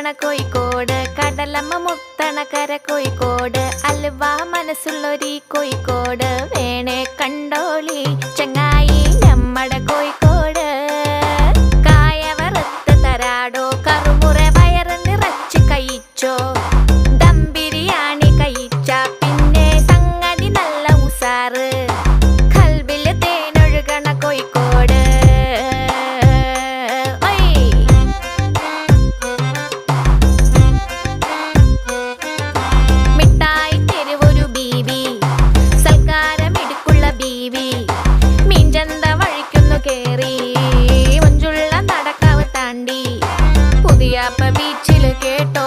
മുത്തണ കോഴിക്കോട്, കടലമ്മ മുത്തണ കര കോഴിക്കോട്, അലുവ മനസ്സുള്ളൊരീ കോഴിക്കോട്, വേണേ കണ്ടോളി ചങ്ങായി നമ്മടെ കോഴിക്കോട്. കായ വറുത്ത് തരാടോ, കറുമുറ വയറ് നിറച്ച് കഴിച്ചോ, ദം ബിരിയാണി കഴിച്ച പിന്നെ സംഗതി നല്ല ഉസാറ്, കൽബില് തേനൊഴുകണ കോഴിക്കോട്. മിഠായി തെരുവൊരു ബീവി, സൽക്കാരമിടുക്കുള്ള ബീവി, മീൻചന്ത വഴിക്കുന്നു കേറി, മഞ്ചുള്ള നടക്കാവ് താണ്ടി, പുതിയാപ്പ ബീച്ചില് കേട്ടോ